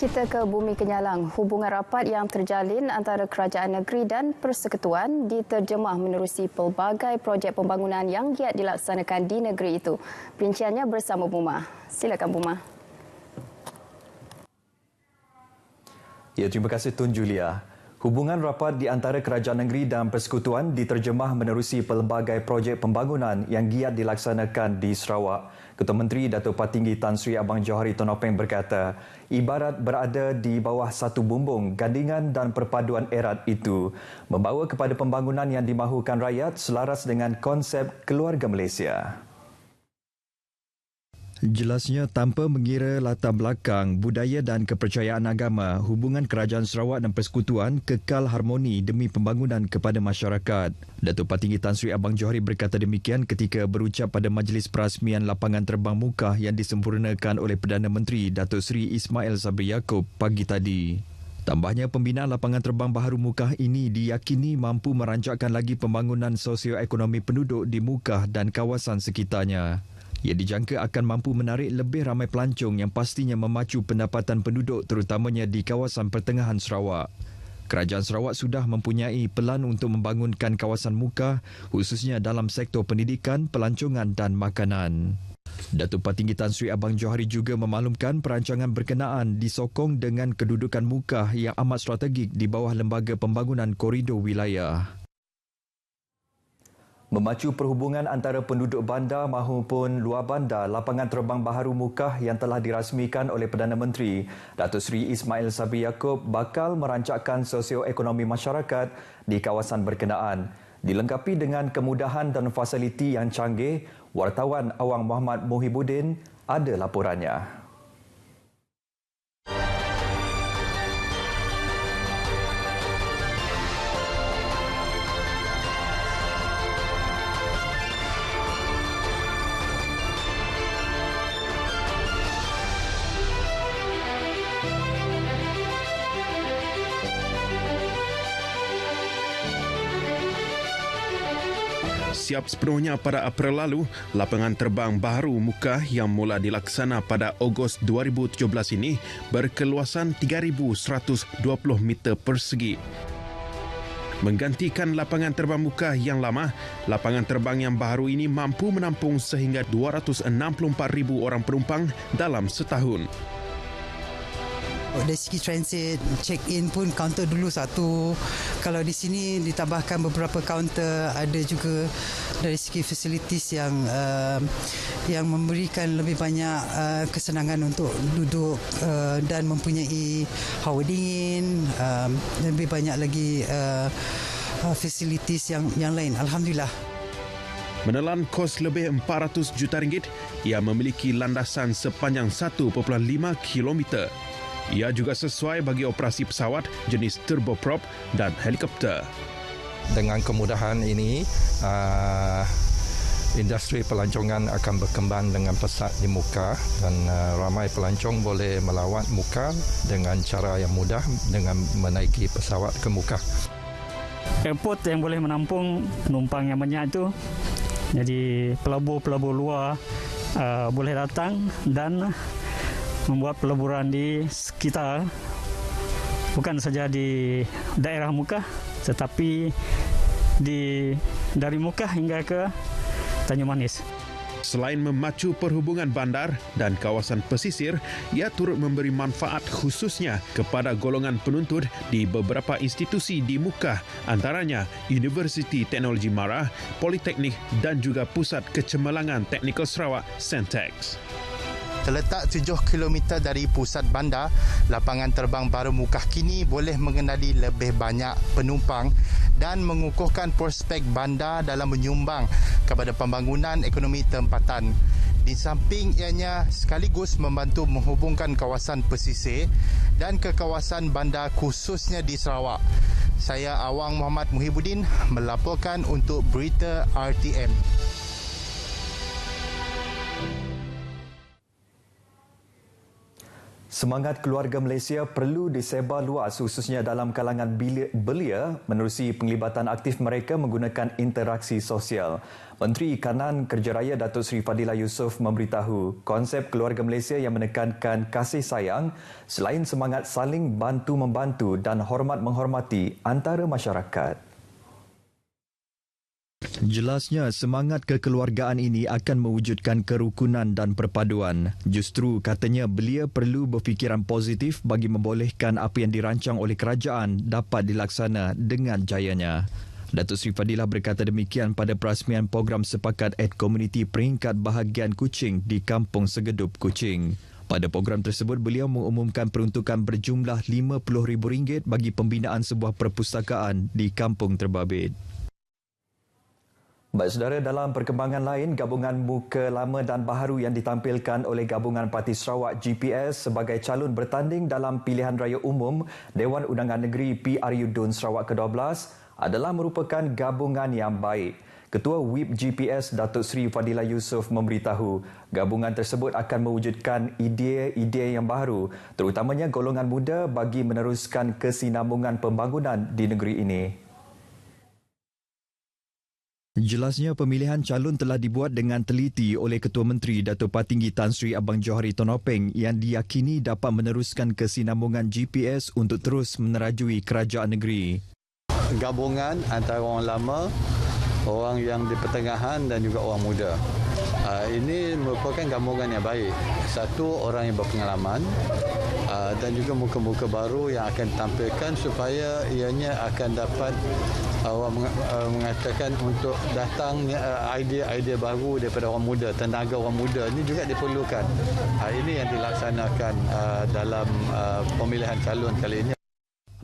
Kita ke Bumi Kenyalang. Hubungan rapat yang terjalin antara kerajaan negeri dan persekutuan diterjemah menerusi pelbagai projek pembangunan yang giat dilaksanakan di negeri itu. Perinciannya bersama Buma. Silakan Buma. Ya, terima kasih Tun Julia. Hubungan rapat di antara kerajaan negeri dan persekutuan diterjemah menerusi pelbagai projek pembangunan yang giat dilaksanakan di Sarawak. Ketua Menteri Datuk Patinggi Tan Sri Abang Johari Tonopeng berkata, ibarat berada di bawah satu bumbung, gandingan dan perpaduan erat itu membawa kepada pembangunan yang dimahukan rakyat selaras dengan konsep keluarga Malaysia. Jelasnya, tanpa mengira latar belakang, budaya dan kepercayaan agama, hubungan kerajaan Sarawak dan persekutuan kekal harmoni demi pembangunan kepada masyarakat. Datuk Patinggi Tan Sri Abang Johari berkata demikian ketika berucap pada majlis perasmian lapangan terbang Mukah yang disempurnakan oleh Perdana Menteri Datuk Seri Ismail Sabri Yaakob pagi tadi. Tambahnya, pembinaan lapangan terbang baharu Mukah ini diyakini mampu merancakkan lagi pembangunan sosioekonomi penduduk di Mukah dan kawasan sekitarnya. Ia dijangka akan mampu menarik lebih ramai pelancong yang pastinya memacu pendapatan penduduk terutamanya di kawasan pertengahan Sarawak. Kerajaan Sarawak sudah mempunyai pelan untuk membangunkan kawasan Mukah khususnya dalam sektor pendidikan, pelancongan dan makanan. Datuk Patinggi Tan Sri Abang Johari juga memaklumkan perancangan berkenaan disokong dengan kedudukan Mukah yang amat strategik di bawah Lembaga Pembangunan Koridor Wilayah. Memacu perhubungan antara penduduk bandar maupun luar bandar, lapangan terbang baharu Mukah yang telah dirasmikan oleh Perdana Menteri Datuk Seri Ismail Sabri Yaakob bakal merancakkan sosioekonomi masyarakat di kawasan berkenaan. Dilengkapi dengan kemudahan dan fasiliti yang canggih, wartawan Awang Muhammad Muhibudin ada laporannya. Siap sepenuhnya pada April lalu, lapangan terbang baharu Mukah yang mula dilaksana pada Ogos 2017 ini berkeluasan 3,120 meter persegi. Menggantikan lapangan terbang Mukah yang lama, lapangan terbang yang baharu ini mampu menampung sehingga 264,000 orang penumpang dalam setahun. Dari segi transit, check-in pun kaunter dulu satu. Kalau di sini ditambahkan beberapa kaunter, ada juga dari segi facilities yang memberikan lebih banyak kesenangan untuk duduk dan mempunyai hawa dingin, lebih banyak lagi facilities yang lain. Alhamdulillah. Menelan kos lebih 400 juta ringgit, ia memiliki landasan sepanjang 1.5 kilometer. Ia juga sesuai bagi operasi pesawat jenis turboprop dan helikopter. Dengan kemudahan ini, industri pelancongan akan berkembang dengan pesat di Mukah dan ramai pelancong boleh melawat Mukah dengan cara yang mudah dengan menaiki pesawat ke Mukah. Airport yang boleh menampung penumpang yang banyak itu, jadi pelabur-pelabur luar boleh datang dan membuat pelaburan di sekitar, bukan saja di daerah Mukah tetapi dari Mukah hingga ke Tanjung Manis. Selain memacu perhubungan bandar dan kawasan pesisir, ia turut memberi manfaat khususnya kepada golongan penuntut di beberapa institusi di Mukah, antaranya Universiti Teknologi Mara, Politeknik dan juga Pusat Kecemerlangan Teknikal Sarawak, Sentex. Terletak 7 km dari pusat bandar, lapangan terbang baru Mukah kini boleh mengenali lebih banyak penumpang dan mengukuhkan prospek bandar dalam menyumbang kepada pembangunan ekonomi tempatan. Di samping ianya sekaligus membantu menghubungkan kawasan pesisir dan ke kawasan bandar khususnya di Sarawak. Saya Awang Muhammad Muhibudin melaporkan untuk Berita RTM. Semangat keluarga Malaysia perlu disebar luas khususnya dalam kalangan belia menerusi penglibatan aktif mereka menggunakan interaksi sosial. Menteri Kanan Kerja Raya Datuk Seri Fadilah Yusof memberitahu konsep keluarga Malaysia yang menekankan kasih sayang selain semangat saling bantu-membantu dan hormat-menghormati antara masyarakat. Jelasnya, semangat kekeluargaan ini akan mewujudkan kerukunan dan perpaduan. Justru, katanya, belia perlu berfikiran positif bagi membolehkan apa yang dirancang oleh kerajaan dapat dilaksana dengan jayanya. Datuk Seri Fadilah berkata demikian pada perasmian program sepakat Ad-Komuniti peringkat bahagian Kuching di Kampung Segedup, Kuching. Pada program tersebut, beliau mengumumkan peruntukan berjumlah RM50,000 bagi pembinaan sebuah perpustakaan di Kampung Terbabit. Baik saudara, dalam perkembangan lain, gabungan muka lama dan baharu yang ditampilkan oleh Gabungan Parti Sarawak GPS sebagai calon bertanding dalam pilihan raya umum Dewan Undangan Negeri PRU DUN Sarawak ke-12 adalah merupakan gabungan yang baik. Ketua Whip GPS Datuk Seri Fadilah Yusof memberitahu gabungan tersebut akan mewujudkan idea-idea yang baru, terutamanya golongan muda bagi meneruskan kesinambungan pembangunan di negeri ini. Jelasnya, pemilihan calon telah dibuat dengan teliti oleh Ketua Menteri Datuk Patinggi Tan Sri Abang Johari Tonopeng yang diyakini dapat meneruskan kesinambungan GPS untuk terus menerajui kerajaan negeri. Gabungan antara orang lama, orang yang di pertengahan dan juga orang muda. Ini merupakan gabungan yang baik. Satu, orang yang berpengalaman dan juga muka-muka baru yang akan ditampilkan supaya ianya akan dapat orang mengatakan untuk datang idea-idea baru daripada orang muda, tenaga orang muda ini juga diperlukan. Ini yang dilaksanakan dalam pemilihan calon kali ini.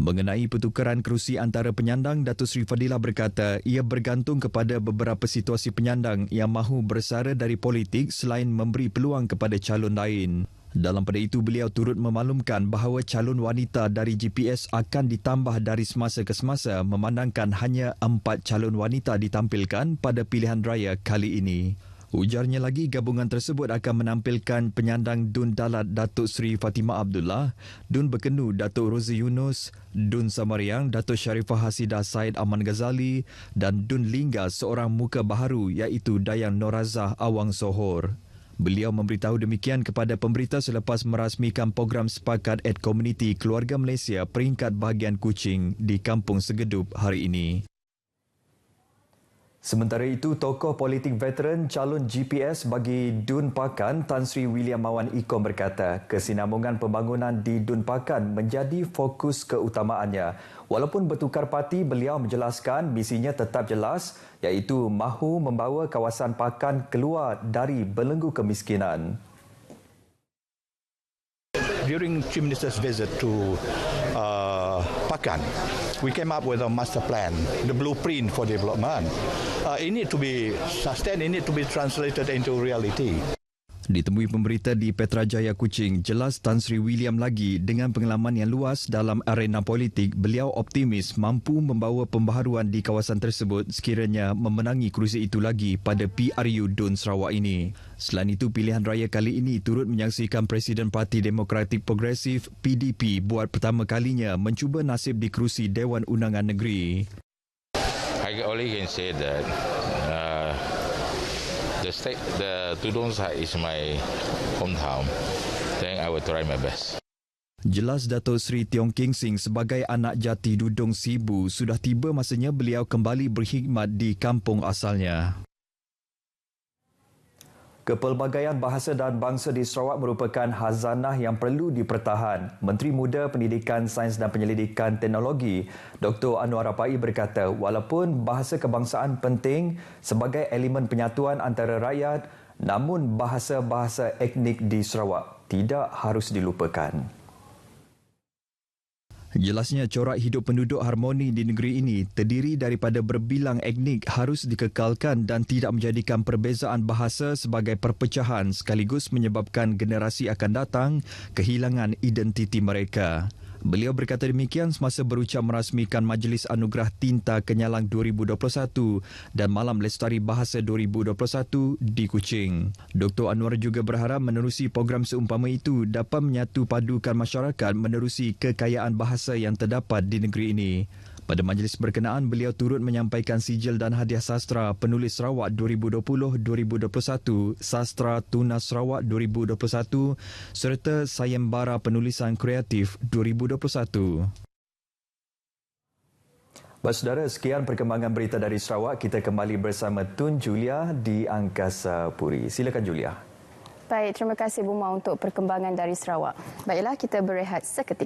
Mengenai pertukaran kerusi antara penyandang, Datuk Seri Fadilah berkata ia bergantung kepada beberapa situasi penyandang yang mahu bersara dari politik selain memberi peluang kepada calon lain. Dalam pada itu, beliau turut memaklumkan bahawa calon wanita dari GPS akan ditambah dari semasa ke semasa memandangkan hanya 4 calon wanita ditampilkan pada pilihan raya kali ini. Ujarnya lagi, gabungan tersebut akan menampilkan penyandang DUN Dalat Datuk Seri Fatimah Abdullah, DUN Bekenu Datuk Rozi Yunus, DUN Samariang Datuk Sharifah Hasidah Said Aman Ghazali dan DUN Lingga seorang muka baharu iaitu Dayang Norazah Awang Sohor. Beliau memberitahu demikian kepada pemberita selepas merasmikan program sepakat Ad-Komuniti Keluarga Malaysia peringkat bahagian Kuching di Kampung Segedup hari ini. Sementara itu, tokoh politik veteran calon GPS bagi DUN Pakan Tan Sri William Mawan Ikom berkata kesinambungan pembangunan di DUN Pakan menjadi fokus keutamaannya. Walaupun bertukar parti, beliau menjelaskan misinya tetap jelas iaitu mahu membawa kawasan Pakan keluar dari belenggu kemiskinan. During Chief Minister's visit to Pakan, we came up with a master plan, the blueprint for development. It need to be sustained, it need to be translated into reality. Ditemui pemberita di Petrajaya Kuching, jelas Tan Sri William lagi dengan pengalaman yang luas dalam arena politik, beliau optimis mampu membawa pembaharuan di kawasan tersebut sekiranya memenangi kerusi itu lagi pada PRU DUN Sarawak ini. Selain itu, pilihan raya kali ini turut menyaksikan Presiden Parti Demokratik Progresif PDP buat pertama kalinya mencuba nasib di kerusi Dewan Undangan Negeri. I only can say that the Tudong side is my hometown. Then I will try my best. Jelas Datuk Seri Tiong King Sing sebagai anak jati Dudong Sibu sudah tiba masanya beliau kembali berkhidmat di kampung asalnya. Kepelbagaian Bahasa dan Bangsa di Sarawak merupakan khazanah yang perlu dipertahan. Menteri Muda Pendidikan, Sains dan Penyelidikan Teknologi, Dr. Anwar Rapai berkata, walaupun bahasa kebangsaan penting sebagai elemen penyatuan antara rakyat, namun bahasa-bahasa etnik di Sarawak tidak harus dilupakan. Jelasnya, corak hidup penduduk harmoni di negeri ini terdiri daripada berbilang etnik harus dikekalkan dan tidak menjadikan perbezaan bahasa sebagai perpecahan sekaligus menyebabkan generasi akan datang kehilangan identiti mereka. Beliau berkata demikian semasa berucap merasmikan Majlis Anugerah Tinta Kenyalang 2021 dan Malam Lestari Bahasa 2021 di Kuching. Dr. Anwar juga berharap menerusi program seumpama itu dapat menyatu padukan masyarakat menerusi kekayaan bahasa yang terdapat di negeri ini. Pada majlis berkenaan, beliau turut menyampaikan sijil dan hadiah sastra Penulis Sarawak 2020-2021, Sastra Tunas Sarawak 2021 serta Sayembara Penulisan Kreatif 2021. Baik saudara, sekian perkembangan berita dari Sarawak. Kita kembali bersama Tun Julia di Angkasa Puri. Silakan Julia. Baik, terima kasih Buma untuk perkembangan dari Sarawak. Baiklah, kita berehat seketika.